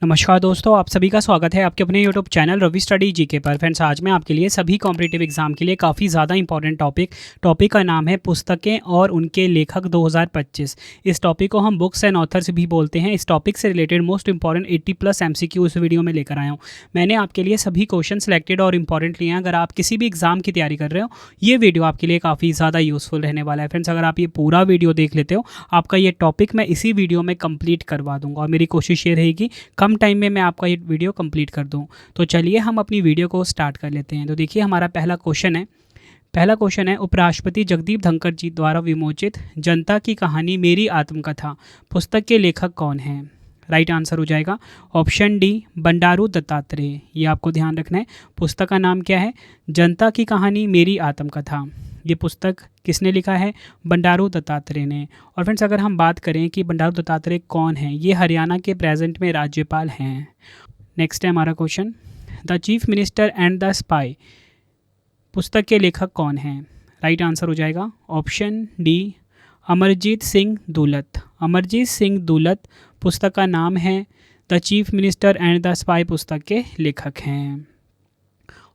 नमस्कार दोस्तों, आप सभी का स्वागत है आपके अपने YouTube channel Ravi study GK पर। फ्रेंड्स, आज मैं आपके लिए सभी कॉम्पिटिटिव एग्जाम के लिए काफ़ी ज़्यादा इंपॉर्टेंट टॉपिक का नाम है पुस्तकें और उनके लेखक 2025। इस टॉपिक को हम बुक्स एंड ऑथर्स भी बोलते हैं। इस टॉपिक से रिलेटेड मोस्ट इंपॉर्टेंट 80+ MCQ इस वीडियो में लेकर आया हूँ। मैंने आपके लिए सभी क्वेश्चन सेलेक्टेड और इंपॉर्टेंट लिए हैं। अगर आप किसी भी एग्जाम की तैयारी कर रहे हो, ये वीडियो आपके लिए काफ़ी ज़्यादा यूजफुल रहने वाला है। फ्रेंड्स, अगर आप ये पूरा वीडियो देख लेते हो, आपका ये टॉपिक मैं इसी वीडियो में कंप्लीट करवा दूंगा और मेरी कोशिश ये रहेगी कम टाइम में मैं आपका ये वीडियो कंप्लीट कर दूं। तो चलिए हम अपनी वीडियो को स्टार्ट कर लेते हैं। तो देखिए, हमारा पहला क्वेश्चन है उपराष्ट्रपति जगदीप धनखड़ जी द्वारा विमोचित जनता की कहानी मेरी आत्मकथा पुस्तक के लेखक कौन हैं? राइट आंसर हो जाएगा ऑप्शन डी, बंडारू दत्तात्रेय। ये आपको ध्यान रखना है। पुस्तक का नाम क्या है? जनता की कहानी मेरी आत्मकथा। ये पुस्तक किसने लिखा है? बंडारू दत्तात्रेय ने। और फ्रेंड्स, अगर हम बात करें कि बंडारू दत्तात्रेय कौन है, ये हरियाणा के प्रेजेंट में राज्यपाल हैं। नेक्स्ट है हमारा question, the chief minister and the spy पुस्तक के लेखक कौन हैं? राइट आंसर हो जाएगा ऑप्शन डी, अमरजीत सिंह दुलत। अमरजीत सिंह दुलत पुस्तक का नाम है। The chief minister and the spy पुस्तक के लेखक हैं।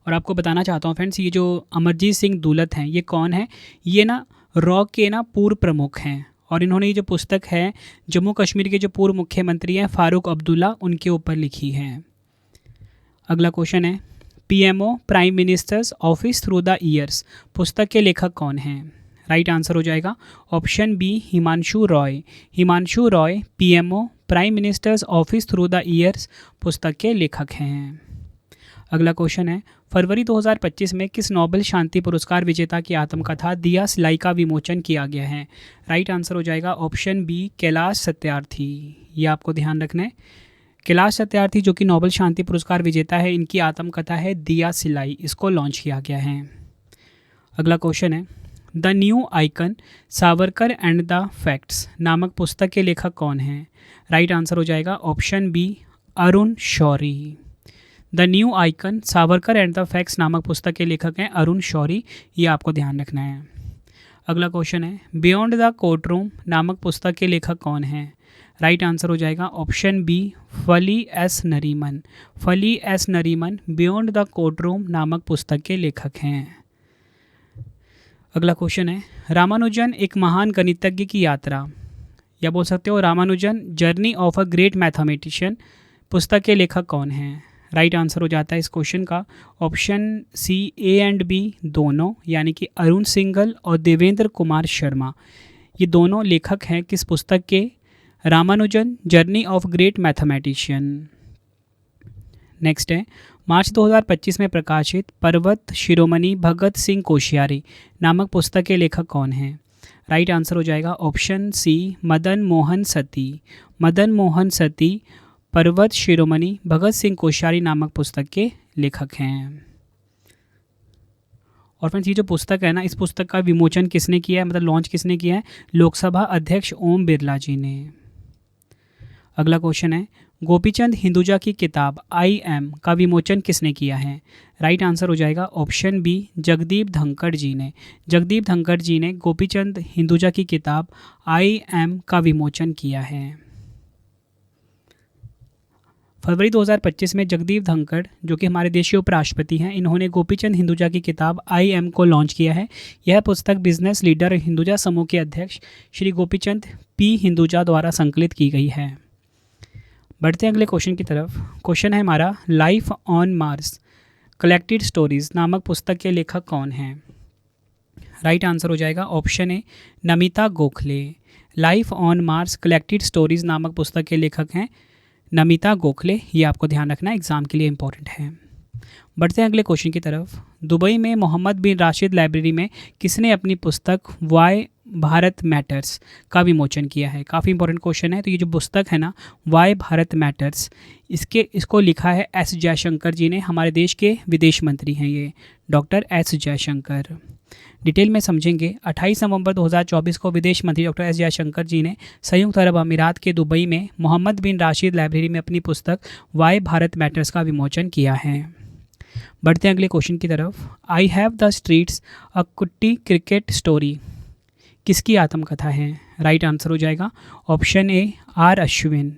और आपको बताना चाहता हूँ फ्रेंड्स, ये जो अमरजीत सिंह दुलत हैं, ये कौन है? ये रॉ के पूर्व प्रमुख हैं और इन्होंने ये जो पुस्तक है जम्मू कश्मीर के जो पूर्व मुख्यमंत्री हैं फारूक अब्दुल्ला, उनके ऊपर लिखी है। अगला क्वेश्चन है, PMO prime minister's office through the years पुस्तक के लेखक कौन हैं? राइट आंसर हो जाएगा option B, Himanshu Roy. Himanshu Roy PMO prime minister's office through the years पुस्तक के लेखक हैं। अगला क्वेश्चन है, फरवरी 2025 में किस नोबेल शांति पुरस्कार विजेता की आत्मकथा दिया सिलाई का विमोचन किया गया है? राइट आंसर हो जाएगा ऑप्शन बी, कैलाश सत्यार्थी। ये आपको ध्यान रखना है। कैलाश सत्यार्थी जो कि नोबेल शांति पुरस्कार विजेता है, इनकी आत्मकथा है दिया सिलाई। इसको लॉन्च किया गया है। अगला क्वेश्चन है, the new icon Savarkar and the facts नामक पुस्तक के लेखक कौन हैं? राइट आंसर हो जाएगा option B, Arun Shourie. The new icon Savarkar and the facts नामक पुस्तक के लेखक हैं अरुण शौरी। ये आपको ध्यान रखना है। अगला क्वेश्चन है, बियॉन्ड द कोर्टरूम नामक पुस्तक के लेखक कौन हैं? राइट आंसर हो जाएगा ऑप्शन बी, फली एस नरीमन। फली S Nariman beyond the courtroom नामक पुस्तक के लेखक हैं। अगला क्वेश्चन है, रामानुजन एक महान गणितज्ञ की यात्रा, या बोल सकते हो Ramanujan journey of a great mathematician पुस्तक के लेखक कौन हैं? राइट आंसर हो जाता है इस क्वेश्चन का option C, A and B दोनों, यानी कि अरुण सिंघल और देवेंद्र कुमार शर्मा। ये दोनों लेखक हैं किस पुस्तक के? Ramanujan journey of great mathematician. Next है, मार्च 2025 में प्रकाशित पर्वत शिरोमणि भगत सिंह कोश्यारी नामक पुस्तक के लेखक कौन हैं? राइट आंसर हो जाएगा ऑप्शन सी, मदन मोहन सती। मदन मोहन सती पर्वत शिरोमणि भगत सिंह कोश्यारी नामक पुस्तक के लेखक हैं। और फ्रेंड्स, ये जो पुस्तक है इस पुस्तक का विमोचन किसने किया है, मतलब लॉन्च किसने किया है? लोकसभा अध्यक्ष ओम बिरला जी ने। अगला क्वेश्चन है, गोपीचंद हिंदुजा की किताब आई एम का विमोचन किसने किया है? राइट आंसर हो जाएगा ऑप्शन बी, जगदीप धनखड़ जी ने। जगदीप धनखड़ जी ने गोपीचंद हिंदुजा की किताब आई एम का विमोचन किया है। फरवरी 2025 में जगदीप धनखड़ जो कि हमारे देश के उपराष्ट्रपति हैं, इन्होंने गोपीचंद हिंदुजा की किताब आई एम को लॉन्च किया है। यह पुस्तक बिजनेस लीडर हिंदुजा समूह के अध्यक्ष श्री गोपीचंद पी हिंदुजा द्वारा संकलित की गई है। बढ़ते हैं अगले क्वेश्चन की तरफ। क्वेश्चन है हमारा, life on Mars collected stories नामक पुस्तक के लेखक कौन हैं? राइट आंसर हो जाएगा option A, Namita Gokhale. Life on Mars collected stories नामक पुस्तक के लेखक हैं नमिता गोखले। ये आपको ध्यान रखना, एग्जाम के लिए इंपॉर्टेंट है। बढ़ते हैं अगले क्वेश्चन की तरफ। दुबई में मोहम्मद बिन राशिद लाइब्रेरी में किसने अपनी पुस्तक वाई भारत मैटर्स का विमोचन किया है? काफ़ी इंपॉर्टेंट क्वेश्चन है। तो ये जो पुस्तक है वाई भारत मैटर्स, इसको लिखा है एस जयशंकर जी ने। हमारे देश के विदेश मंत्री हैं ये, डॉक्टर एस जयशंकर। डिटेल में समझेंगे। 28 नवंबर 2024 को विदेश मंत्री डॉक्टर एस जयशंकर जी ने संयुक्त अरब अमीरात के दुबई में मोहम्मद बिन राशिद लाइब्रेरी में अपनी पुस्तक वाई भारत मैटर्स का विमोचन किया है। बढ़ते हैं अगले क्वेश्चन की तरफ। आई have the streets a Kutty cricket story किसकी आत्मकथा है? राइट आंसर हो जाएगा option A, R Ashwin.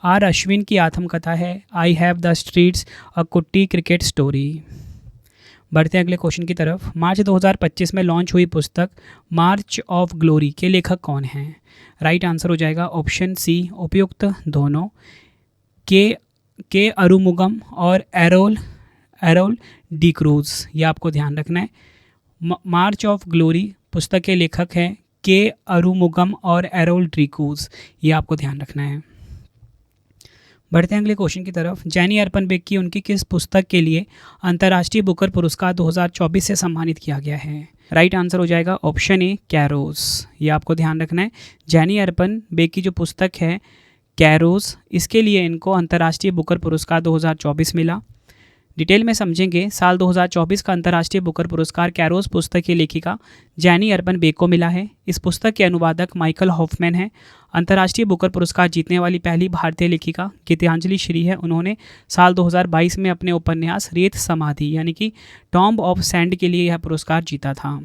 R Ashwin की आत्मकथा है I have the streets a Kutty cricket story. बढ़ते हैं अगले क्वेश्चन की तरफ। मार्च 2025 में लॉन्च हुई पुस्तक मार्च ऑफ ग्लोरी के लेखक कौन हैं? राइट आंसर हो जाएगा ऑप्शन सी उपयुक्त दोनों, के अरुमुगम और एरोल एरोल डी क्रूज। ये आपको ध्यान रखना है। मार्च ऑफ ग्लोरी पुस्तक के लेखक हैं के अरुमुगम और एरोल डी क्रूज। ये आपको ध्यान रखना है। बढ़ते हैं अगले क्वेश्चन की तरफ। जैनी अर्पण बेकी उनकी किस पुस्तक के लिए अंतर्राष्ट्रीय बुकर पुरस्कार 2024 से सम्मानित किया गया है? राइट आंसर हो जाएगा ऑप्शन ए कैरोस। ये आपको ध्यान रखना है। जैनी अर्पण बेकी जो पुस्तक है कैरोस, इसके लिए इनको अंतर्राष्ट्रीय बुकर पुरस्कार 2024 मिला। डिटेल में समझेंगे। साल 2024 का अंतर्राष्ट्रीय बुकर पुरस्कार कैरोस पुस्तक की लेखिका जैनी अर्पण बेक को मिला है। इस पुस्तक के अनुवादक माइकल हॉफमैन हैं। अंतर्राष्ट्रीय बुकर पुरस्कार जीतने वाली पहली भारतीय लेखिका गीतांजलि श्री है। उन्होंने साल 2022 में अपने उपन्यास रेत समाधि यानी कि टॉम्ब ऑफ सैंड के लिए यह पुरस्कार जीता था।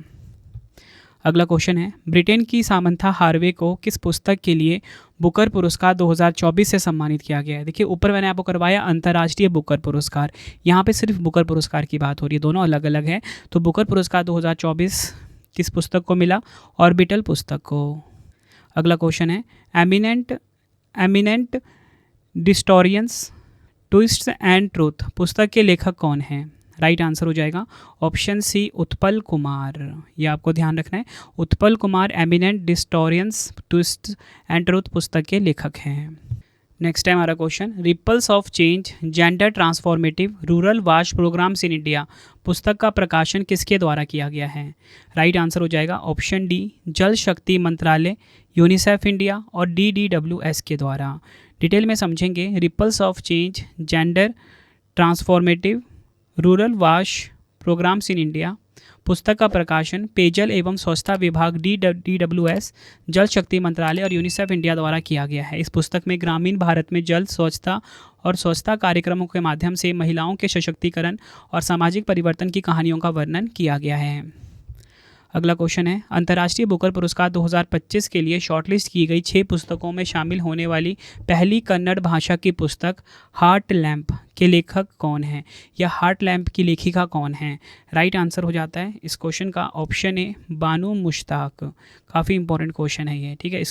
अगला क्वेश्चन है, ब्रिटेन की सामंथा हार्वे को किस पुस्तक के लिए बुकर पुरस्कार 2024 से सम्मानित किया गया है? देखिए ऊपर मैंने आपको करवाया अंतर्राष्ट्रीय बुकर पुरस्कार, यहाँ पे सिर्फ बुकर पुरस्कार की बात हो रही है, दोनों अलग अलग हैं। तो बुकर पुरस्कार 2024 किस पुस्तक को मिला? ऑर्बिटल पुस्तक को। अगला क्वेश्चन है, एमिनेंट डिस्टोरियंस ट्विस्ट्स एंड ट्रूथ पुस्तक के लेखक कौन हैं? राइट आंसर हो जाएगा ऑप्शन सी उत्पल कुमार। ये आपको ध्यान रखना है। Utpal Kumar eminent distorians twist and truth पुस्तक के लेखक हैं। नेक्स्ट है हमारा question, ripples of change gender transformative rural wash programmes in India पुस्तक का प्रकाशन किसके द्वारा किया गया है? राइट आंसर हो जाएगा ऑप्शन डी जल शक्ति मंत्रालय, यूनिसेफ इंडिया और DDWS के द्वारा। डिटेल में समझेंगे। Ripples of change gender transformative rural wash programmes in India पुस्तक का प्रकाशन पेयजल एवं स्वच्छता विभाग DWS, जल शक्ति मंत्रालय और यूनिसेफ इंडिया द्वारा किया गया है। इस पुस्तक में ग्रामीण भारत में जल स्वच्छता और स्वच्छता कार्यक्रमों के माध्यम से महिलाओं के सशक्तिकरण और सामाजिक परिवर्तन की कहानियों का वर्णन किया गया है। अगला क्वेश्चन है, अंतर्राष्ट्रीय बुकर पुरस्कार 2025 के लिए शॉर्टलिस्ट की गई 6 पुस्तकों में शामिल होने वाली पहली कन्नड़ भाषा की पुस्तक हार्ट लैम्प के लेखक कौन है या हार्ट लैम्प की लेखिका कौन है? राइट आंसर हो जाता है इस क्वेश्चन का ऑप्शन ए बानू मुश्ताक। काफ़ी इंपॉर्टेंट क्वेश्चन है ये, ठीक है।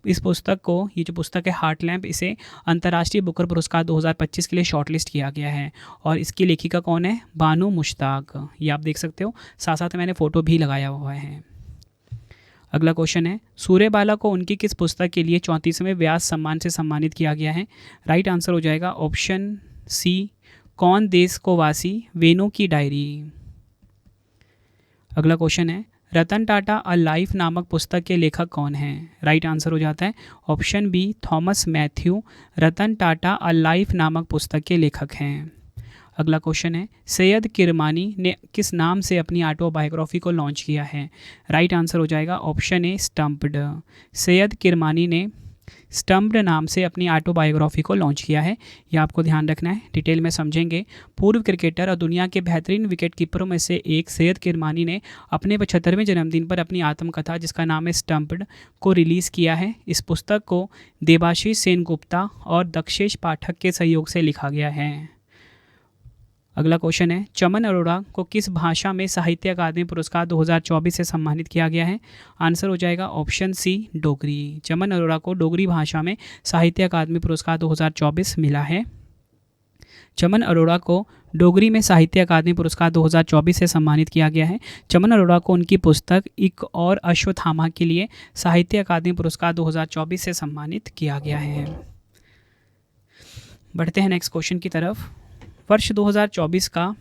इस पुस्तक को, ये जो पुस्तक है हार्ट लैम्प, इसे अंतर्राष्ट्रीय बुकर पुरस्कार 2025 के लिए शॉर्टलिस्ट किया गया है और इसकी लेखिका कौन है? बानू मुश्ताक। ये आप देख सकते हो, साथ साथ मैंने फ़ोटो भी लगाया हुआ है। अगला क्वेश्चन है, सूर्यबाला को उनकी किस पुस्तक के लिए 34वें व्यास सम्मान से सम्मानित किया गया है? राइट आंसर हो जाएगा ऑप्शन सी कौन देश को वासी वेणु की डायरी। अगला क्वेश्चन है, रतन टाटा अ लाइफ नामक पुस्तक के लेखक कौन हैं? राइट आंसर हो जाता है option B Thomas Mathew. Ratan Tata a life नामक पुस्तक के लेखक हैं। अगला क्वेश्चन है, सैयद किरमानी ने किस नाम से अपनी ऑटोबायोग्राफी को लॉन्च किया है? राइट आंसर हो जाएगा ऑप्शन ए स्टम्प्ड। सैयद किरमानी ने स्टम्प्ड नाम से अपनी ऑटोबायोग्राफी को लॉन्च किया है। यह आपको ध्यान रखना है। डिटेल में समझेंगे। पूर्व क्रिकेटर और दुनिया के बेहतरीन विकेट कीपरों में से एक सैयद किरमानी ने अपने 75वें जन्मदिन पर अपनी आत्मकथा जिसका नाम है स्टम्प्ड को रिलीज़ किया है। इस पुस्तक को देबाशीष सेनगुप्ता और दक्षेश पाठक के सहयोग से लिखा गया है। अगला क्वेश्चन है, चमन अरोड़ा को किस भाषा में साहित्य अकादमी पुरस्कार 2024 से सम्मानित किया गया है? आंसर हो जाएगा ऑप्शन सी डोगरी। चमन अरोड़ा को डोगरी भाषा में साहित्य अकादमी पुरस्कार 2024 मिला है। चमन अरोड़ा को डोगरी में साहित्य अकादमी पुरस्कार 2024 से सम्मानित किया गया है। चमन अरोड़ा को उनकी पुस्तक एक और अश्वत्थामा के लिए साहित्य अकादमी पुरस्कार 2024 से सम्मानित किया गया है। बढ़ते हैं नेक्स्ट क्वेश्चन की तरफ। वर्ष 2024 का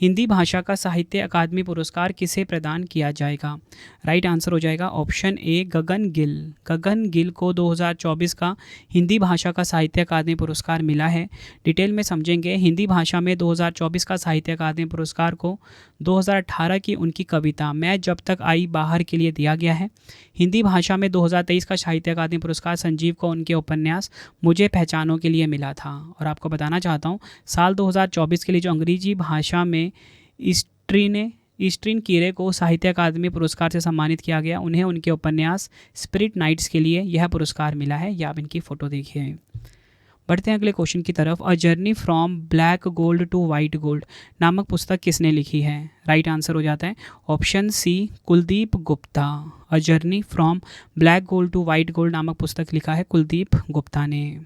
हिंदी भाषा का साहित्य अकादमी पुरस्कार किसे प्रदान किया जाएगा? राइट आंसर हो जाएगा ऑप्शन ए गगन गिल। गगन गिल को 2024 का हिंदी भाषा का साहित्य अकादमी पुरस्कार मिला है। डिटेल में समझेंगे। हिंदी भाषा में 2024 का साहित्य अकादमी पुरस्कार को 2018 की उनकी कविता मैं जब तक आई बाहर के लिए दिया गया है। हिंदी भाषा में 2023 का साहित्य अकादमी पुरस्कार संजीव को उनके उपन्यास मुझे पहचानों के लिए मिला था। और आपको बताना चाहता हूँ, साल 2024 के लिए जो अंग्रेजी भाषा में ईस्ट्रीन कीरे को साहित्य अकादमी पुरस्कार से सम्मानित किया गया। उन्हें उनके उपन्यास स्पिरिट नाइट्स के लिए यह पुरस्कार मिला है। या आप इनकी फ़ोटो देखिए। बढ़ते हैं अगले क्वेश्चन की तरफ। A journey from black gold to white gold नामक पुस्तक किसने लिखी है? राइट आंसर हो जाता है option C Kuldeep Gupta. A journey from black gold to white gold नामक पुस्तक लिखा है कुलदीप गुप्ता ने।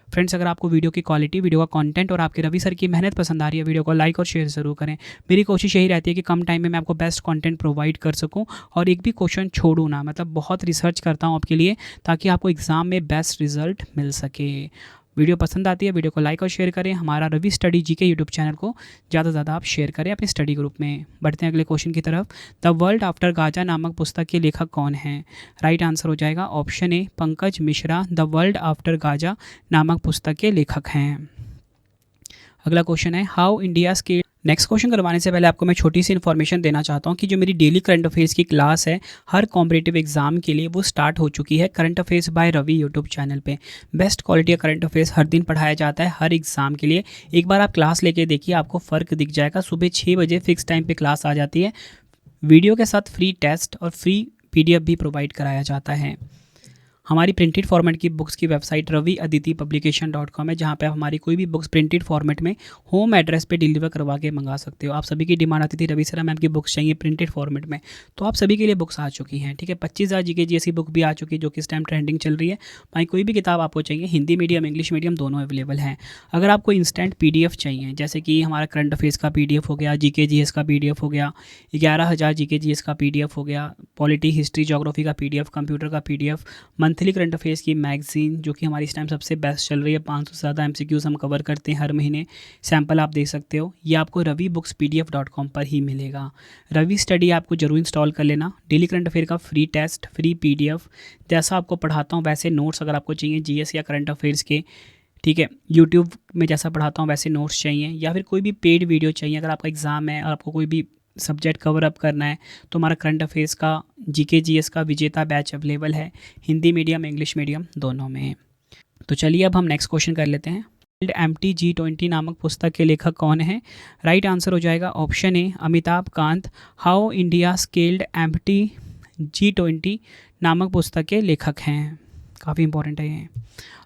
फ्रेंड्स, अगर आपको वीडियो की क्वालिटी, वीडियो का कंटेंट और आपके रवि सर की मेहनत पसंद आ रही है, वीडियो को लाइक और शेयर ज़रूर करें। मेरी कोशिश यही रहती है कि कम टाइम में मैं आपको बेस्ट कंटेंट प्रोवाइड कर सकूं और एक भी क्वेश्चन छोड़ूं ना। मतलब बहुत रिसर्च करता हूं आपके लिए ताकि आपको एग्ज़ाम में बेस्ट रिजल्ट मिल सके। वीडियो पसंद आती है, वीडियो को लाइक और शेयर करें। हमारा रवि स्टडी जी के यूट्यूब चैनल को ज़्यादा से ज़्यादा आप शेयर करें अपने स्टडी ग्रुप में। बढ़ते हैं अगले क्वेश्चन की तरफ। द वर्ल्ड आफ्टर गाजा नामक पुस्तक के लेखक कौन हैं? राइट आंसर हो जाएगा option A Pankaj Mishra. The world after Gaza नामक पुस्तक के लेखक हैं। अगला क्वेश्चन है हाउ इंडिया के। नेक्स्ट क्वेश्चन करवाने से पहले आपको मैं छोटी सी इन्फॉर्मेशन देना चाहता हूँ कि जो मेरी डेली करंट अफेयर्स की क्लास है हर कॉम्पिटिटिव एग्जाम के लिए, वो स्टार्ट हो चुकी है। Current affairs by Ravi YouTube channel पे बेस्ट क्वालिटी का करंट अफेयर्स हर दिन पढ़ाया जाता है हर एग्जाम के लिए। एक बार आप क्लास लेके देखिए, आपको फ़र्क दिख जाएगा। सुबह 6 बजे फिक्स टाइम पर क्लास आ जाती है। वीडियो के साथ फ्री टेस्ट और फ्री PDF भी प्रोवाइड कराया जाता है। हमारी प्रिंटेड फॉर्मेट की बुक्स की वेबसाइट raviaditipublication.com है, जहाँ पे आप हमारी कोई भी बुक्स प्रिंटेड फॉर्मेट में होम एड्रेस पे डिलीवर करवा के मंगा सकते हो। आप सभी की डिमांड आती थी रवि सर मैम की बुक्स चाहिए प्रिंटेड फॉर्मेट में, तो आप सभी के लिए बुक्स आ चुकी हैं। ठीक है, 25,000 GK GS की बुक भी आ चुकी है जो कि इस टाइम ट्रेंडिंग चल रही है। भाई कोई भी किताब आपको चाहिए, हिंदी मीडियम इंग्लिश मीडियम दोनों अवेलेबल हैं। अगर आपको इंस्टेंट PDF चाहिए, जैसे कि हमारा करंट अफेयर्स का PDF हो गया, GK GS का PDF हो गया, 11,000 GK GS का PDF हो गया, पॉलिटी हिस्ट्री जोग्राफी का PDF, कंप्यूटर का PDF, मंथली करंट अफेयर्स की मैगजीन जो कि हमारी इस टाइम सबसे बेस्ट चल रही है, 500 से ज़्यादा MCQs हम कवर करते हैं हर महीने, सैम्पल आप देख सकते हो। ये आपको ravibookspdf.com पर ही मिलेगा। रवि स्टडी आपको जरूर इंस्टॉल कर लेना। डेली करंट अफेयर का फ्री टेस्ट, फ्री PDF, जैसा आपको पढ़ाता हूँ वैसे नोट्स अगर आपको चाहिए GS या करंट अफेयर्स के, ठीक है, यूट्यूब में जैसा पढ़ाता हूँ वैसे नोट्स चाहिए, या फिर कोई भी पेड वीडियो चाहिए, अगर आपका एग्ज़ाम है और आपको कोई भी सब्जेक्ट कवर अप करना है, तो हमारा करंट अफेयर्स का GK GS का विजेता बैच अवेलेबल है हिंदी मीडियम इंग्लिश मीडियम दोनों में। तो चलिए अब हम नेक्स्ट क्वेश्चन कर लेते हैं। एम्प्टी G20 नामक पुस्तक के लेखक कौन है? राइट आंसर हो जाएगा option A Amitabh Kant. How India scaled empty G20 नामक पुस्तक के लेखक हैं। काफ़ी इंपॉर्टेंट है ये।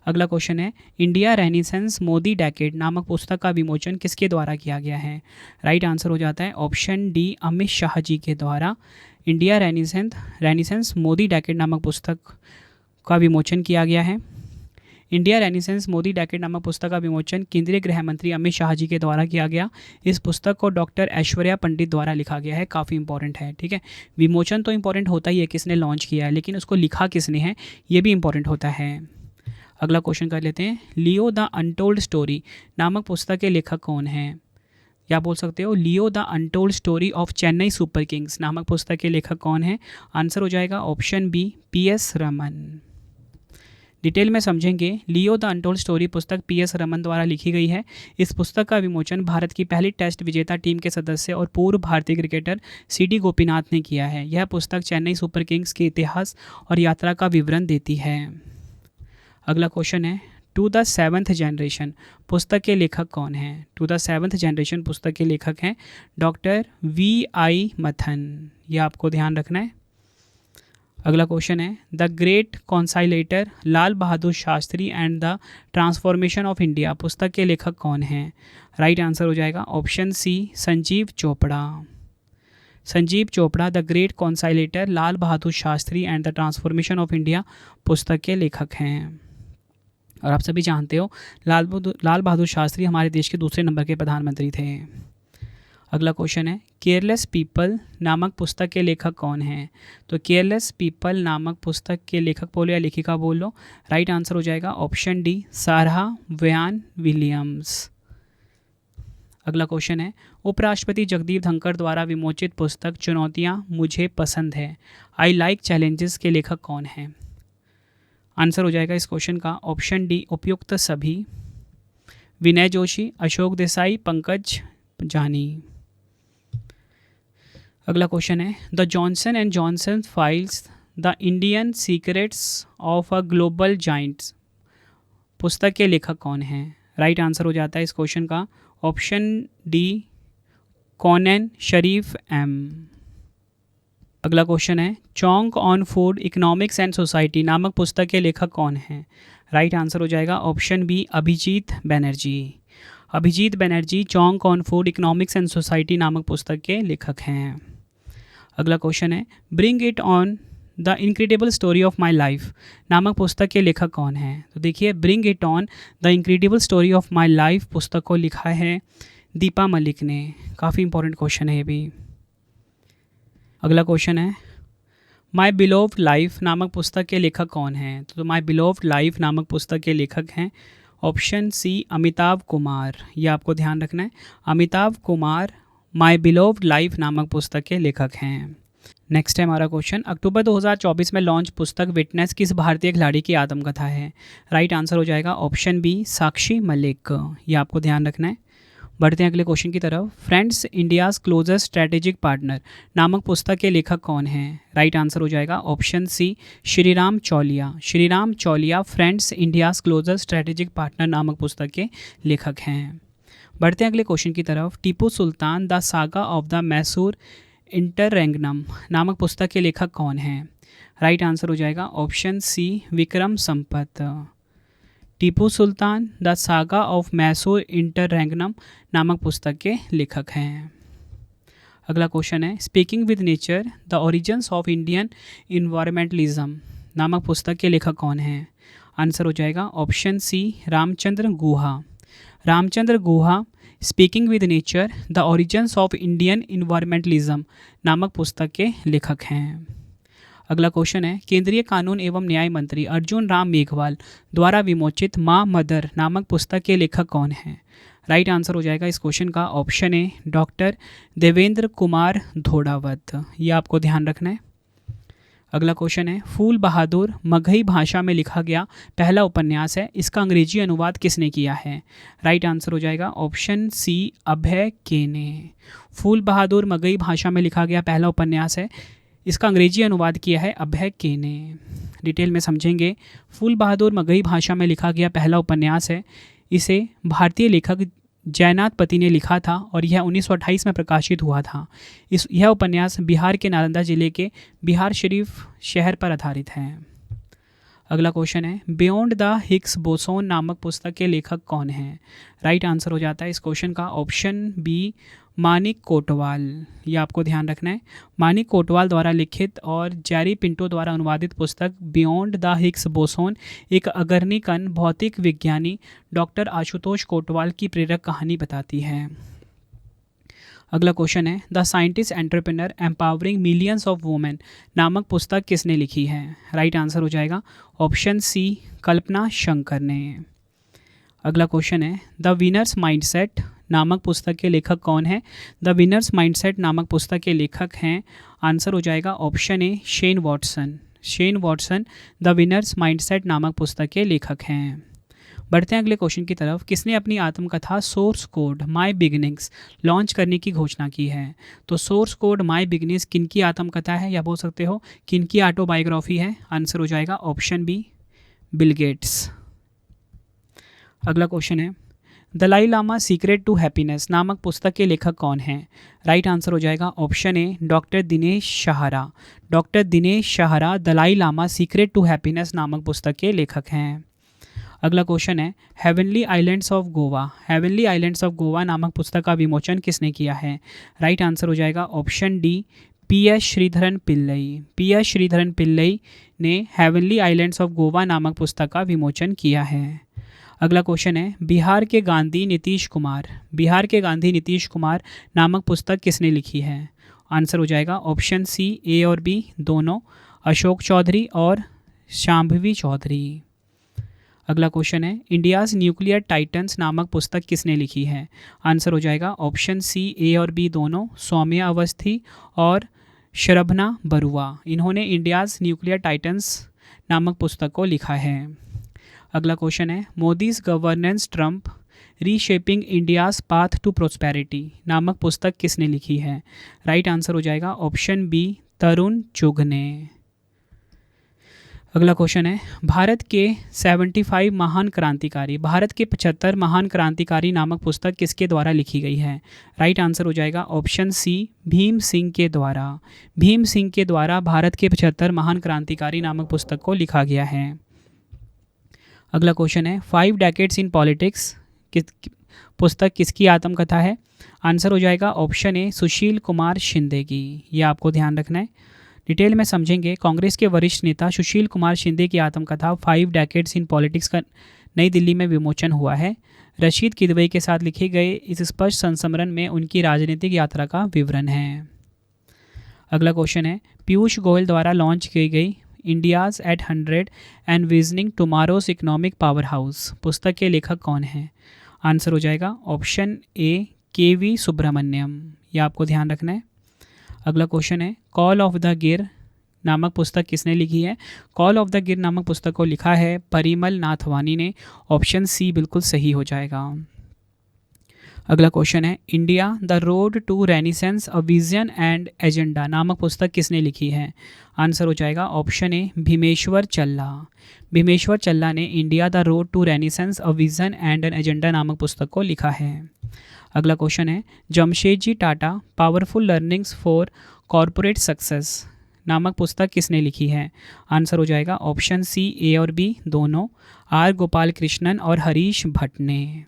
अगला क्वेश्चन है इंडिया रेनेसेंस मोदी डेकेड नामक पुस्तक का विमोचन किसके द्वारा किया गया है? राइट आंसर हो जाता है ऑप्शन डी अमित शाह जी के द्वारा। इंडिया रेनेसेंस मोदी डेकेड नामक पुस्तक का विमोचन किया गया है। इंडिया रेनेसेंस मोदी डेकेड नामक पुस्तक का विमोचन केंद्रीय गृह मंत्री अमित शाह जी के द्वारा किया गया। इस पुस्तक को डॉक्टर ऐश्वर्या पंडित द्वारा लिखा गया है। काफ़ी इंपॉर्टेंट है, ठीक है। विमोचन तो इंपॉर्टेंट होता ही है, किसने लॉन्च किया है, लेकिन उसको लिखा किसने है ये भी इंपॉर्टेंट होता है। अगला क्वेश्चन कर लेते हैं। लियो द अनटोल्ड स्टोरी नामक पुस्तक के लेखक कौन हैं? या बोल सकते हो Leo the untold story of Chennai Super Kings नामक पुस्तक के लेखक कौन है? आंसर हो जाएगा option B PS Raman. Detail में समझेंगे। लियो द अनटोल्ड स्टोरी पुस्तक PS रमन द्वारा लिखी गई है। इस पुस्तक का विमोचन भारत की पहली टेस्ट विजेता टीम के सदस्य और पूर्व भारतीय क्रिकेटर CD गोपीनाथ ने किया है। यह पुस्तक चेन्नई सुपर किंग्स के इतिहास और यात्रा का विवरण देती है। अगला क्वेश्चन है टू द सेवन्थ जनरेशन पुस्तक के लेखक कौन हैं? टू द सेवन्थ जनरेशन पुस्तक के लेखक हैं डॉक्टर VI मथन। यह आपको ध्यान रखना है। अगला क्वेश्चन है the great conciliator Lal Bahadur Shastri and the transformation of India पुस्तक के लेखक कौन हैं? राइट आंसर हो जाएगा option C Sanjeev Chopra. Sanjeev Chopra the great conciliator Lal Bahadur Shastri and the transformation of India पुस्तक के लेखक हैं। और आप सभी जानते हो लाल बहादुर शास्त्री हमारे देश के दूसरे नंबर के प्रधानमंत्री थे। अगला क्वेश्चन है केयरलेस पीपल नामक पुस्तक के लेखक कौन हैं? तो केयरलेस पीपल नामक पुस्तक के लेखक बोलो या लेखिका बोलो। राइट आंसर हो जाएगा ऑप्शन डी सारा वैन विलियम्स। अगला क्वेश्चन है उपराष्ट्रपति जगदीप धनखड़ द्वारा विमोचित पुस्तक चुनौतियाँ मुझे पसंद है आई लाइक चैलेंजेस के लेखक कौन हैं? आंसर हो जाएगा इस क्वेश्चन का ऑप्शन डी उपयुक्त सभी। विनय जोशी, अशोक देसाई, पंकज जानी। अगला क्वेश्चन है the Johnson and Johnson files the Indian secrets of a global Giants पुस्तक के लेखक कौन हैं? राइट आंसर हो जाता है इस क्वेश्चन का ऑप्शन डी कॉनेन शरीफ एम। अगला क्वेश्चन है चौंक on food economics and society नामक पुस्तक के लेखक कौन हैं? राइट आंसर हो जाएगा ऑप्शन बी अभिजीत बनर्जी। अभिजीत बनर्जी चौंक on food economics and society नामक पुस्तक के लेखक हैं। अगला क्वेश्चन है bring it on the incredible story of my life नामक पुस्तक के लेखक कौन हैं? तो देखिए bring it on the incredible story of my life पुस्तक को लिखा है दीपा मलिक ने। काफ़ी इंपॉर्टेंट क्वेश्चन है ये भी। अगला क्वेश्चन है माई बिलोव्ड लाइफ नामक पुस्तक के लेखक कौन हैं? तो माई बिलोव्ड लाइफ नामक पुस्तक के लेखक हैं ऑप्शन सी अमिताभ कुमार। ये आपको ध्यान रखना है, अमिताभ कुमार माई बिलोव्ड लाइफ नामक पुस्तक के लेखक हैं। नेक्स्ट है हमारा क्वेश्चन अक्टूबर 2024 में लॉन्च पुस्तक विटनेस किस भारतीय खिलाड़ी की आत्मकथा है? राइट आंसर हो जाएगा ऑप्शन बी साक्षी मलिक। ये आपको ध्यान रखना है। बढ़ते हैं अगले क्वेश्चन की तरफ। Friends India's closest strategic partner नामक पुस्तक के लेखक कौन हैं? राइट आंसर हो जाएगा option C Shriram Chaulia. Shriram Chaulia friends India's closest strategic partner नामक पुस्तक के लेखक हैं। बढ़ते हैं अगले क्वेश्चन की तरफ। Tipu Sultan the saga of the Mysore interregnum नामक पुस्तक के लेखक कौन हैं? राइट आंसर हो जाएगा option C Vikram Sampath. Tipu Sultan the saga of Mysore interregnum नामक पुस्तक के लेखक हैं। अगला क्वेश्चन है speaking with nature the origins of Indian environmentalism नामक पुस्तक के लेखक कौन हैं? आंसर हो जाएगा option C Ramachandra Guha. Ramachandra Guha speaking with nature the origins of Indian environmentalism नामक पुस्तक के लेखक हैं। अगला क्वेश्चन है केंद्रीय कानून एवं न्याय मंत्री अर्जुन राम मेघवाल द्वारा विमोचित माँ मदर नामक पुस्तक के लेखक कौन हैं? राइट आंसर हो जाएगा इस क्वेश्चन का option A doctor Devendra Kumar Dhodawat. ये आपको ध्यान रखना है। अगला क्वेश्चन है फूल बहादुर मगही भाषा में लिखा गया पहला उपन्यास है, इसका अंग्रेजी अनुवाद किसने किया है? राइट आंसर हो जाएगा ऑप्शन सी अभय के ने। फूल बहादुर मगही भाषा में लिखा गया पहला उपन्यास है, इसका अंग्रेजी अनुवाद किया है अभय के ने। डिटेल में समझेंगे। फूल बहादुर मगही भाषा में लिखा गया पहला उपन्यास है, इसे भारतीय लेखक जयनाथ पति ने लिखा था और यह 1928 में प्रकाशित हुआ था। यह उपन्यास बिहार के नालंदा जिले के बिहार शरीफ शहर पर आधारित है। अगला क्वेश्चन है बियॉन्ड द हिग्स बोसोन नामक पुस्तक के लेखक कौन हैं? राइट आंसर हो जाता है इस क्वेश्चन का ऑप्शन बी मानिक कोटवाल। ये आपको ध्यान रखना है। मानिक कोटवाल द्वारा लिखित और जेरी पिंटो द्वारा अनुवादित पुस्तक बियॉन्ड द हिग्स बोसोन एक अग्रणी कण भौतिक विज्ञानी डॉक्टर आशुतोष कोटवाल की प्रेरक कहानी बताती है। अगला क्वेश्चन है the scientist entrepreneur empowering millions of women नामक पुस्तक किसने लिखी है? राइट आंसर हो जाएगा ऑप्शन सी कल्पना शंकर ने। अगला क्वेश्चन है द विनर्स माइंडसेट नामक पुस्तक के लेखक कौन है? द विनर्स माइंडसेट नामक पुस्तक के लेखक हैं, आंसर हो जाएगा option A Shane Watson. Shane Watson the winners mindset नामक पुस्तक के लेखक हैं। बढ़ते हैं अगले क्वेश्चन की तरफ। किसने अपनी आत्मकथा सोर्स कोड माई बिगिनिंग्स लॉन्च करने की घोषणा की है? तो सोर्स कोड माई बिगिनिंग्स किनकी आत्मकथा है या बोल सकते हो किनकी ऑटोबायोग्राफी है? आंसर हो जाएगा ऑप्शन बी बिल गेट्स। अगला क्वेश्चन है Dalai Lama secret to happiness नामक पुस्तक के लेखक कौन हैं? राइट आंसर हो जाएगा option A doctor Dinesh Sahara. Doctor Dinesh Sahara Dalai Lama secret to happiness नामक पुस्तक के लेखक हैं। अगला क्वेश्चन है heavenly islands of Goa. Heavenly islands of Goa नामक पुस्तक का विमोचन किसने किया है? राइट आंसर हो जाएगा option D P S. Sreedharan Pillai. P S. Sreedharan Pillai ने हेवनली आइलैंड्स ऑफ गोवा नामक पुस्तक का विमोचन किया है। अगला क्वेश्चन है बिहार के गांधी नीतीश कुमार। बिहार के गांधी नीतीश कुमार नामक पुस्तक किसने लिखी है? आंसर हो जाएगा ऑप्शन सी ए और बी दोनों, अशोक चौधरी और शांभवी चौधरी। अगला क्वेश्चन है इंडियाज़ न्यूक्लियर टाइटन्स नामक पुस्तक किसने लिखी है? आंसर हो जाएगा ऑप्शन सी ए और बी दोनों, सौम्या अवस्थी और शरभना बरुआ। इन्होंने इंडियाज़ न्यूक्लियर टाइटन्स नामक पुस्तक को लिखा है। अगला क्वेश्चन है Modi's governance triumph reshaping India's path to prosperity नामक पुस्तक किसने लिखी है? राइट आंसर हो जाएगा ऑप्शन बी तरुण चुघ ने। अगला क्वेश्चन है, भारत के 75 महान क्रांतिकारी, भारत के 75 महान क्रांतिकारी नामक पुस्तक किसके द्वारा लिखी गई है? राइट आंसर हो जाएगा ऑप्शन सी, भीम सिंह के द्वारा। भीम सिंह के द्वारा भारत के 75 महान क्रांतिकारी नामक पुस्तक को लिखा गया है। अगला क्वेश्चन है, 5 डेकेड्स इन पॉलिटिक्स पुस्तक किसकी आत्मकथा है? आंसर हो जाएगा ऑप्शन ए, सुशील कुमार शिंदे की। ये आपको ध्यान रखना है। डिटेल में समझेंगे। कांग्रेस के वरिष्ठ नेता सुशील कुमार शिंदे की आत्मकथा 5 डेकेड्स इन पॉलिटिक्स का नई दिल्ली में विमोचन हुआ है। रशीद किदवई के साथ लिखे गए इस स्पष्ट संस्मरण में उनकी राजनीतिक यात्रा का विवरण है। अगला क्वेश्चन है, पीयूष गोयल द्वारा लॉन्च की गई India's at 100 envisioning tomorrow's economic power house पुस्तक के लेखक कौन हैं? आंसर हो जाएगा ऑप्शन ए, के.वी. सुब्रमण्यम। यह आपको ध्यान रखना है। अगला क्वेश्चन है, कॉल ऑफ द गिर नामक पुस्तक किसने लिखी है? कॉल ऑफ द गिर नामक पुस्तक को लिखा है परिमल नाथवानी ने। ऑप्शन सी बिल्कुल सही हो जाएगा। अगला क्वेश्चन है, India the road to renaissance a vision and agenda नामक पुस्तक किसने लिखी है? आंसर हो जाएगा ऑप्शन ए, भीमेश्वर चल्ला। भीमेश्वर चल्ला ने India the road to renaissance a vision and an agenda नामक पुस्तक को लिखा है। अगला क्वेश्चन है, Jamshedji Tata powerful learnings for corporate success नामक पुस्तक किसने लिखी है? आंसर हो जाएगा ऑप्शन सी, ए और बी दोनों, आर गोपाल कृष्णन और हरीश भट्ट ने।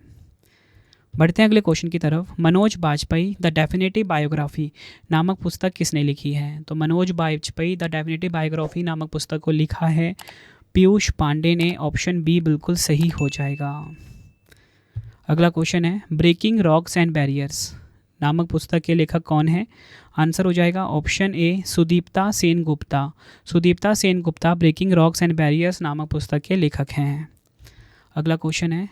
बढ़ते हैं अगले क्वेश्चन की तरफ। Manoj Bajpayee the definitive biography नामक पुस्तक किसने लिखी है? तो Manoj Bajpayee the definitive biography नामक पुस्तक को लिखा है पीयूष पांडे ने। ऑप्शन बी बिल्कुल सही हो जाएगा। अगला क्वेश्चन है, ब्रेकिंग रॉक्स एंड बैरियर्स नामक पुस्तक के लेखक कौन है? आंसर हो जाएगा option A, Sudipta Sen Gupta. Sudipta Sen Gupta breaking rocks and barriers नामक पुस्तक के लेखक हैं। अगला क्वेश्चन है,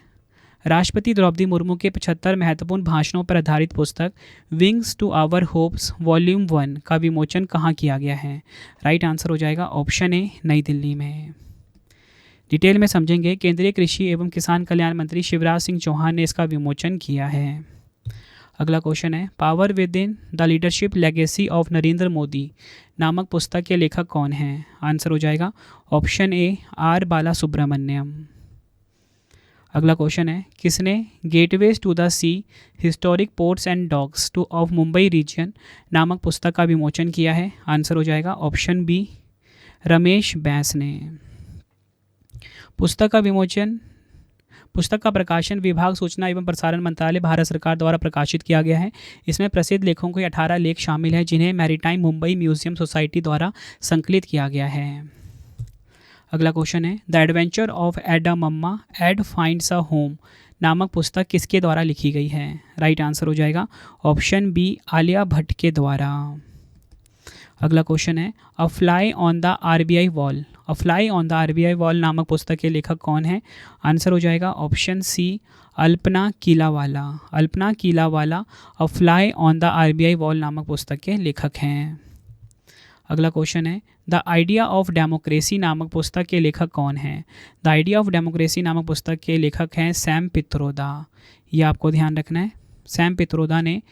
राष्ट्रपति द्रौपदी मुर्मू के 75 महत्वपूर्ण भाषणों पर आधारित पुस्तक wings to our hopes volume 1 का विमोचन कहाँ किया गया है? राइट आंसर हो जाएगा ऑप्शन ए, नई दिल्ली में। डिटेल में समझेंगे। केंद्रीय कृषि एवं किसान कल्याण मंत्री शिवराज सिंह चौहान ने इसका विमोचन किया है। अगला क्वेश्चन है, power within the leadership legacy of Narendra Modi नामक पुस्तक के लेखक कौन हैं? आंसर हो जाएगा option A, R Bala Subramaniam. अगला क्वेश्चन है, किसने gateways to the sea historic ports and docks to of Mumbai region नामक पुस्तक का विमोचन किया है? आंसर हो जाएगा ऑप्शन बी, रमेश बैस ने। पुस्तक का प्रकाशन विभाग सूचना एवं प्रसारण मंत्रालय भारत सरकार द्वारा प्रकाशित किया गया है। इसमें प्रसिद्ध लेखों के 18 लेख शामिल हैं जिन्हें मैरीटाइम मुंबई म्यूजियम सोसाइटी द्वारा संकलित किया गया है। अगला क्वेश्चन है, द एडवेंचर ऑफ एडा मम्मा एड फाइंड्स अ होम नामक पुस्तक किसके द्वारा लिखी गई है? राइट आंसर हो जाएगा ऑप्शन बी, आलिया भट्ट के द्वारा। अगला क्वेश्चन है, a fly on the RBI wall. A fly on the RBI wall नामक पुस्तक के लेखक कौन है? आंसर हो जाएगा option C, Alpana Killawala. Alpana Killawala a fly on the RBI wall नामक पुस्तक के लेखक हैं। अगला क्वेश्चन है, द आइडिया ऑफ डेमोक्रेसी नामक पुस्तक के लेखक कौन हैं? द आइडिया ऑफ डेमोक्रेसी नामक पुस्तक के लेखक हैं सैम पित्रोदा। ये आपको ध्यान रखना है। सैम पित्रोदा ने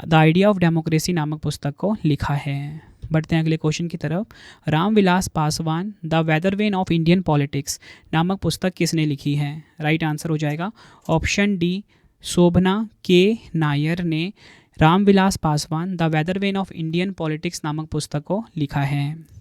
द आइडिया ऑफ डेमोक्रेसी नामक पुस्तक को लिखा है। बढ़ते हैं अगले क्वेश्चन की तरफ। Ramvilas Paswan the weathervane of Indian politics नामक पुस्तक किसने लिखी है? राइट आंसर हो जाएगा ऑप्शन डी, शोभना के नायर ने Ramvilas Paswan the weathervane of Indian politics नामक पुस्तक को लिखा है।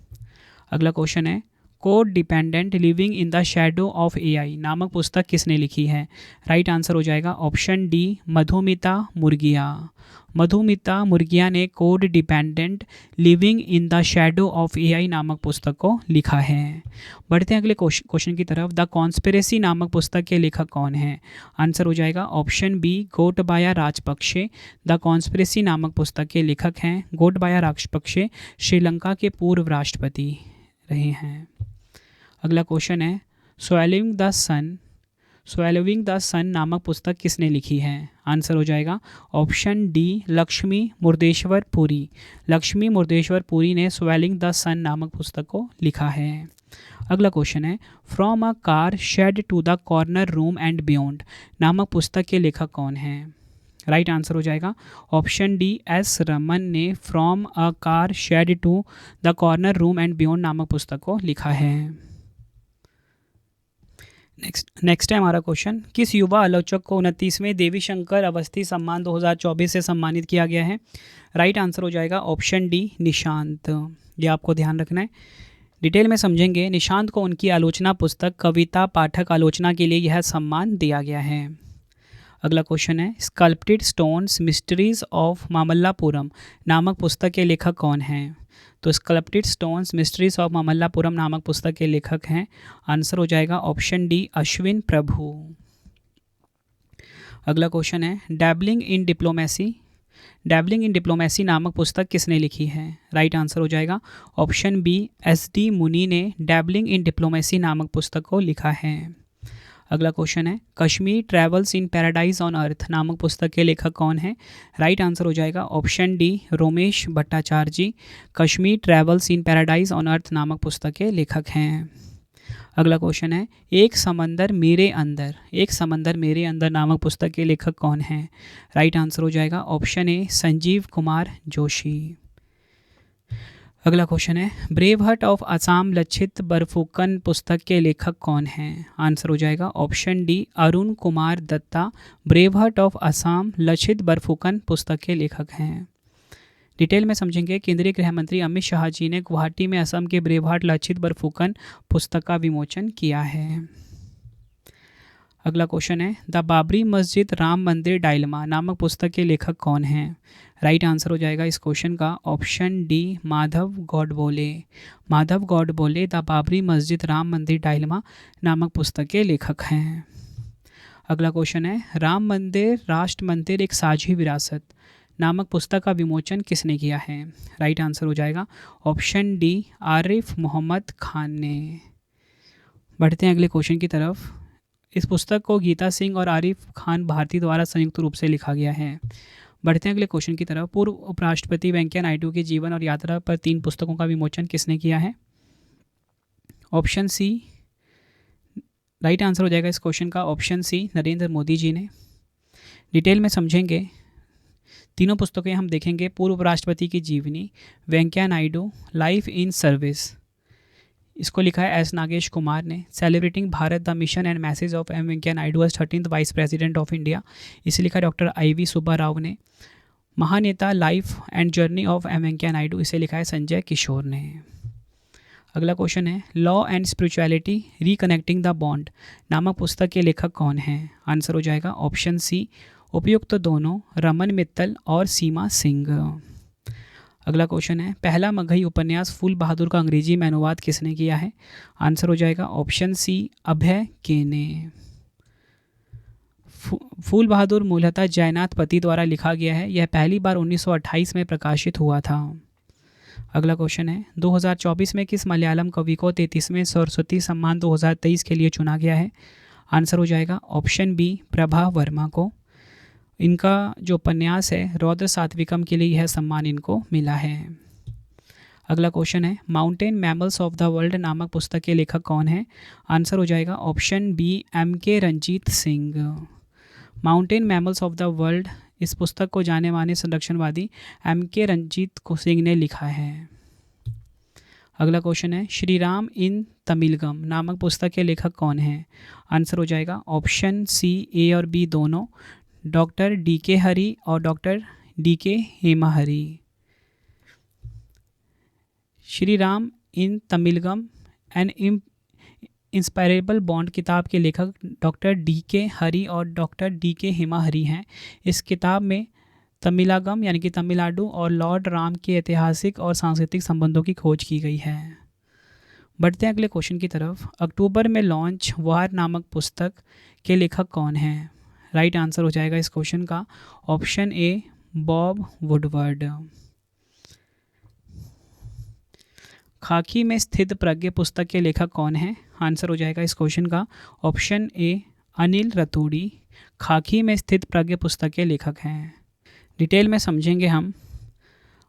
अगला क्वेश्चन है, code dependent living in the shadow of AI नामक पुस्तक किसने लिखी है? राइट आंसर हो जाएगा ऑप्शन डी, मधुमिता मुर्गिया। मधुमिता मुर्गिया ने code dependent living in the shadow of AI नामक पुस्तक को लिखा है। बढ़ते हैं अगले क्वेश्चन की तरफ। द कॉन्स्पिरेसी नामक पुस्तक के लेखक कौन हैं? आंसर हो जाएगा option B, Gotabaya Rajapaksa. The conspiracy नामक पुस्तक के लेखक हैं गोटबाया राजपक्षे, श्रीलंका के पूर्व राष्ट्रपति रहे हैं। अगला क्वेश्चन है, स्वैलोविंग द सन नामक पुस्तक किसने लिखी है? आंसर हो जाएगा ऑप्शन डी, लक्ष्मी मुर्देश्वर पुरी। लक्ष्मी मुर्देश्वर पुरी ने स्वैलिंग द सन नामक पुस्तक को लिखा है। अगला क्वेश्चन है, from a car shed to the corner room and beyond नामक पुस्तक के लेखक कौन हैं? राइट आंसर हो जाएगा ऑप्शन डी, एस रमन ने from a car shed to the corner room and beyond नामक पुस्तक को लिखा है। नेक्स्ट है हमारा क्वेश्चन, किस युवा आलोचक को 29वें देवी शंकर अवस्थी सम्मान 2024 से सम्मानित किया गया है? राइट आंसर हो जाएगा ऑप्शन डी, निशांत। ये आपको ध्यान रखना है। डिटेल में समझेंगे। निशांत को उनकी आलोचना पुस्तक कविता पाठक आलोचना के लिए यह सम्मान दिया गया है। अगला क्वेश्चन है, sculpted stones mysteries of Mamallapuram नामक पुस्तक के लेखक कौन हैं? तो sculpted stones mysteries of Mamallapuram नामक पुस्तक के लेखक हैं, आंसर हो जाएगा ऑप्शन डी, अश्विन प्रभु। अगला क्वेश्चन है, डैबलिंग इन डिप्लोमेसी नामक पुस्तक किसने लिखी है? राइट आंसर हो जाएगा ऑप्शन बी, एस.डी. मुनी ने डैबलिंग इन डिप्लोमेसी नामक पुस्तक को लिखा है। अगला क्वेश्चन है, Kashmir travels in paradise on earth नामक पुस्तक के लेखक कौन है? राइट आंसर हो जाएगा option D, Romesh Bhattacharya ji Kashmir travels in paradise on earth नामक पुस्तक के लेखक हैं। अगला क्वेश्चन है, एक समंदर मेरे अंदर नामक पुस्तक के लेखक कौन हैं? राइट आंसर हो जाएगा ऑप्शन ए, संजीव कुमार जोशी। अगला क्वेश्चन है, brave heart of Assam Lachit Borphukan पुस्तक के लेखक कौन हैं? आंसर हो जाएगा option D, Arun Kumar Dutta brave heart of Assam Lachit Borphukan पुस्तक के लेखक हैं। डिटेल में समझेंगे। केंद्रीय गृह मंत्री अमित शाह जी ने गुवाहाटी में असम के ब्रेव हार्ट लक्षित बरफुकन पुस्तक का विमोचन किया है। अगला क्वेश्चन है, द बाबरी मस्जिद राम मंदिर डायलमा नामक पुस्तक के लेखक कौन हैं? राइट आंसर हो जाएगा इस क्वेश्चन का option D, Madhav Godbole the Babri Masjid Ram मंदिर डायलमा नामक पुस्तक के लेखक हैं। अगला क्वेश्चन है, राम मंदिर राष्ट्र मंदिर एक साझी विरासत नामक पुस्तक का विमोचन किसने किया है? राइट आंसर हो जाएगा ऑप्शन डी, आरिफ मोहम्मद खान ने। बढ़ते हैं अगले क्वेश्चन की तरफ। इस पुस्तक को गीता सिंह और आरिफ खान भारती द्वारा संयुक्त रूप से लिखा गया है। बढ़ते हैं अगले क्वेश्चन की तरफ। पूर्व उपराष्ट्रपति वेंकैया नायडू के जीवन और यात्रा पर 3 पुस्तकों का विमोचन किसने किया है? ऑप्शन सी, राइट आंसर हो जाएगा इस क्वेश्चन का ऑप्शन सी, नरेंद्र मोदी जी ने। डिटेल में समझेंगे। तीनों पुस्तकें हम देखेंगे। पूर्व उपराष्ट्रपति की जीवनी, Venkaiah Naidu life in service, इसको लिखा है एस नागेश कुमार ने। Celebrating Bharat the mission and message of M Venkaiah Naidu as 13th vice president of India, इसे लिखा डॉक्टर आई.वी. सुब्बा राव ने। Mahaneta life and journey of M Venkaiah Naidu, इसे लिखा है संजय किशोर ने। अगला क्वेश्चन है, law and spirituality reconnecting the bond नामक पुस्तक के लेखक कौन हैं? आंसर हो जाएगा ऑप्शन सी, उपयुक्त दोनों रमन मित्तल और सीमा सिंह। अगला क्वेश्चन है, पहला मगही उपन्यास फूल बहादुर का अंग्रेजी में अनुवाद किसने किया है? आंसर हो जाएगा ऑप्शन सी, अभय के ने। फूल बहादुर मूलतः जयनाथ पति द्वारा लिखा गया है। यह पहली बार 1928 में प्रकाशित हुआ था। अगला क्वेश्चन है, 2024 में किस मलयालम कवि को 33वें सरस्वती सम्मान 2023 के लिए चुना गया है? आंसर हो जाएगा ऑप्शन बी, प्रभा वर्मा को। इनका जो उपन्यास है रौद्र सात्विकम के लिए यह सम्मान इनको मिला है। अगला क्वेश्चन है, mountain mammals of the world नामक पुस्तक के लेखक कौन है? आंसर हो जाएगा option B, M.K. Ranjit Singh. Mountain mammals of the world, इस पुस्तक को जाने माने संरक्षणवादी M.K. रंजीत सिंह ने लिखा है। अगला क्वेश्चन है, श्री राम इन तमिलगम नामक पुस्तक के लेखक कौन हैं? आंसर हो जाएगा ऑप्शन सी, ए और बी दोनों, डॉक्टर D.K. हरी और डॉक्टर D.K. हेमाहरी। श्री राम इन तमिलगम एन इंस्पायरेबल बॉन्ड किताब के लेखक डॉक्टर D.K. हरी और डॉक्टर D.K. हेमाहरी हैं। इस किताब में तमिलागम यानी कि तमिलनाडु और लॉर्ड राम के ऐतिहासिक और सांस्कृतिक संबंधों की खोज की गई है। बढ़ते हैं अगले क्वेश्चन की तरफ। अक्टूबर में लॉन्च वार नामक पुस्तक के लेखक कौन हैं? राइट आंसर हो जाएगा इस क्वेश्चन का ऑप्शन ए, बॉब वुडवर्ड। खाकी में स्थित प्रज्ञ पुस्तक के लेखक कौन हैं? आंसर हो जाएगा इस क्वेश्चन का ऑप्शन ए, अनिल रतूड़ी खाकी में स्थित प्रज्ञ पुस्तक के लेखक हैं। डिटेल में समझेंगे हम।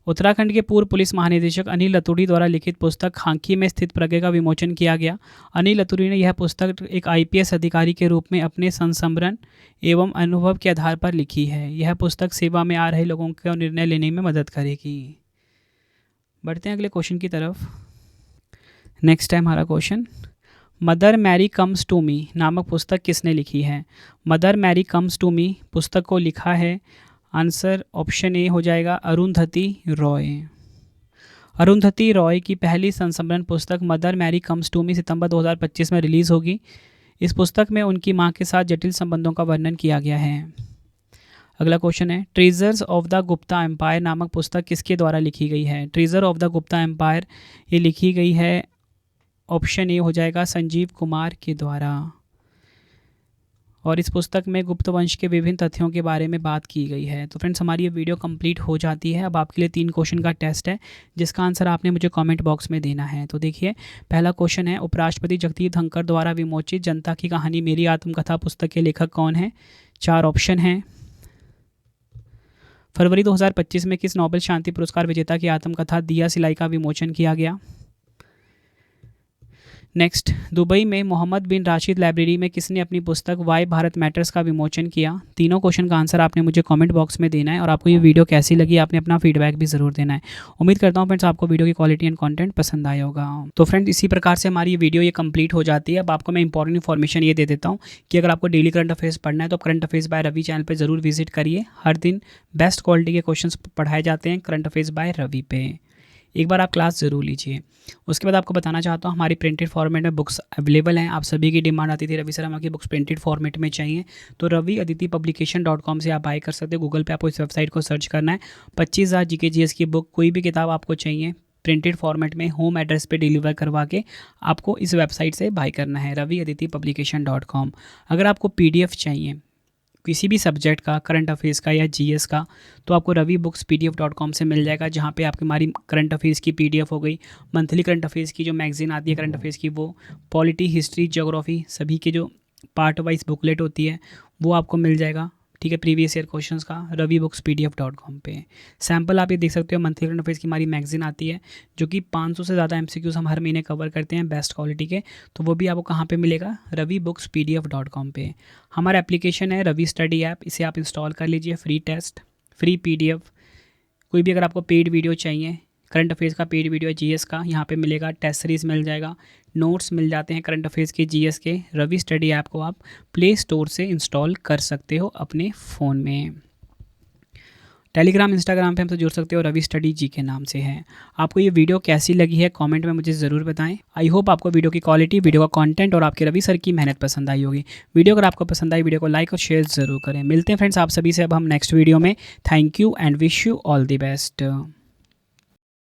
उत्तराखंड के पूर्व पुलिस महानिदेशक अनिल रतूड़ी द्वारा लिखित पुस्तक खाकी में स्थित प्रज्ञ का विमोचन किया गया। अनिल रतूड़ी ने यह पुस्तक एक IPS अधिकारी के रूप में अपने संस्मरण एवं अनुभव के आधार पर लिखी है। यह पुस्तक सेवा में आ रहे लोगों को निर्णय लेने में मदद करेगी। बढ़ते हैं अगले क्वेश्चन की तरफ। नेक्स्ट है हमारा question, mother Mary comes to me नामक पुस्तक किसने लिखी है? Mother Mary comes to me पुस्तक को लिखा है, आंसर ऑप्शन ए हो जाएगा अरुंधति रॉय। अरुंधति रॉय की पहली संस्मरण पुस्तक mother Mary comes to me सितंबर 2025 में रिलीज़ होगी। इस पुस्तक में उनकी मां के साथ जटिल संबंधों का वर्णन किया गया है। अगला क्वेश्चन है, treasures of the Gupta empire नामक पुस्तक किसके द्वारा लिखी गई है? Treasure of the Gupta empire ये लिखी गई है, ऑप्शन ए हो जाएगा संजीव कुमार के द्वारा। और इस पुस्तक में गुप्त वंश के विभिन्न तथ्यों के बारे में बात की गई है। तो फ्रेंड्स, हमारी ये वीडियो कंप्लीट हो जाती है। अब आपके लिए 3 क्वेश्चन का टेस्ट है जिसका आंसर आपने मुझे कमेंट बॉक्स में देना है। तो देखिए, पहला क्वेश्चन है, उपराष्ट्रपति जगदीप धनखड़ द्वारा विमोचित जनता की कहानी मेरी आत्मकथा पुस्तक के लेखक कौन है? 4 ऑप्शन हैं। फरवरी 2025 में किस नोबेल शांति पुरस्कार विजेता की आत्मकथा दिया सिलाई का विमोचन किया गया? नेक्स्ट, दुबई में मोहम्मद बिन राशिद लाइब्रेरी में किसने अपनी पुस्तक वाई भारत मैटर्स का विमोचन किया? तीनों क्वेश्चन का आंसर आपने मुझे कमेंट बॉक्स में देना है और आपको ये वीडियो कैसी लगी आपने अपना फीडबैक भी ज़रूर देना है। उम्मीद करता हूँ फ्रेंड्स आपको वीडियो की क्वालिटी एंड कंटेंट पसंद आया होगा। तो फ्रेंड्स, इसी प्रकार से हमारी ये वीडियो ये कंप्लीट हो जाती है। अब आपको मैं इंपॉर्टेंट इन्फॉर्मेशन ये दे देता हूँ कि अगर आपको डेली करंट अफेयर्स पढ़ना है तो current affairs by Ravi channel पर जरूर विजिट करिए। हर दिन बेस्ट क्वालिटी के क्वेश्चन पढ़ाए जाते हैं करंट अफेयर्स बाय रवि पे। एक बार आप क्लास ज़रूर लीजिए। उसके बाद आपको बताना चाहता हूँ हमारी प्रिंटेड फॉर्मेट में बुक्स अवेलेबल हैं। आप सभी की डिमांड आती थी रवि सर हमारी बुक्स प्रिंटेड फॉर्मेट में चाहिए, तो रवि अदिति पब्लिकेशन.com से आप बाय कर सकते हो। गूगल पे आपको इस वेबसाइट को सर्च करना है। 25,000 GK GS की बुक, कोई भी किताब आपको चाहिए प्रिंटेड फॉर्मेट में होम एड्रेस पे डिलीवर करवा के आपको इस वेबसाइट से बाय करना है, रवि अदिति पब्लिकेशन.com। अगर आपको PDF चाहिए किसी भी सब्जेक्ट का, करंट अफेयर्स का या GS का, तो आपको रवि बुक्स PDF.com से मिल जाएगा, जहाँ पे आपकी हमारी करंट अफेयर्स की PDF हो गई, मंथली करंट अफेयर्स की जो मैगजीन आती है करंट अफेयर्स की, वो पॉलिटी, हिस्ट्री, ज्योग्राफी सभी के जो पार्ट वाइज बुकलेट होती है वो आपको मिल जाएगा। ठीक है, प्रीवियस ईयर क्वेश्चंस का रवि बुक्स PDF.com पे सैम्पल आप ये देख सकते हो। मंथली करंट अफेयर्स की हमारी मैगजीन आती है जो कि 500 से ज़्यादा MCQs हम हर महीने कवर करते हैं बेस्ट क्वालिटी के, तो वो भी आपको कहाँ पे मिलेगा? रवि बुक्स PDF.com पे। हमारा एप्लीकेशन है रवि स्टडी ऐप, इसे आप इंस्टॉल कर लीजिए। फ्री टेस्ट, फ्री PDF, कोई भी अगर आपको पेड वीडियो चाहिए, करंट अफेयर्स का पेड वीडियो, GS का यहाँ पे मिलेगा, टेस्ट सीरीज़ मिल जाएगा, नोट्स मिल जाते हैं करंट अफेयर्स के, GS के। रवि स्टडी ऐप को आप प्ले स्टोर से इंस्टॉल कर सकते हो अपने फ़ोन में। टेलीग्राम, इंस्टाग्राम पे हमसे जुड़ सकते हो, रवि स्टडी जी के नाम से है। आपको ये वीडियो कैसी लगी है कमेंट में मुझे ज़रूर बताएं। आई होप आपको वीडियो की क्वालिटी, वीडियो का कंटेंट और आपके रवि सर की मेहनत पसंद आई होगी। वीडियो अगर आपको पसंद आई, वीडियो को लाइक और शेयर ज़रूर करें। मिलते हैं फ्रेंड्स आप सभी से अब हम नेक्स्ट वीडियो में। Thank you and wish you all the best.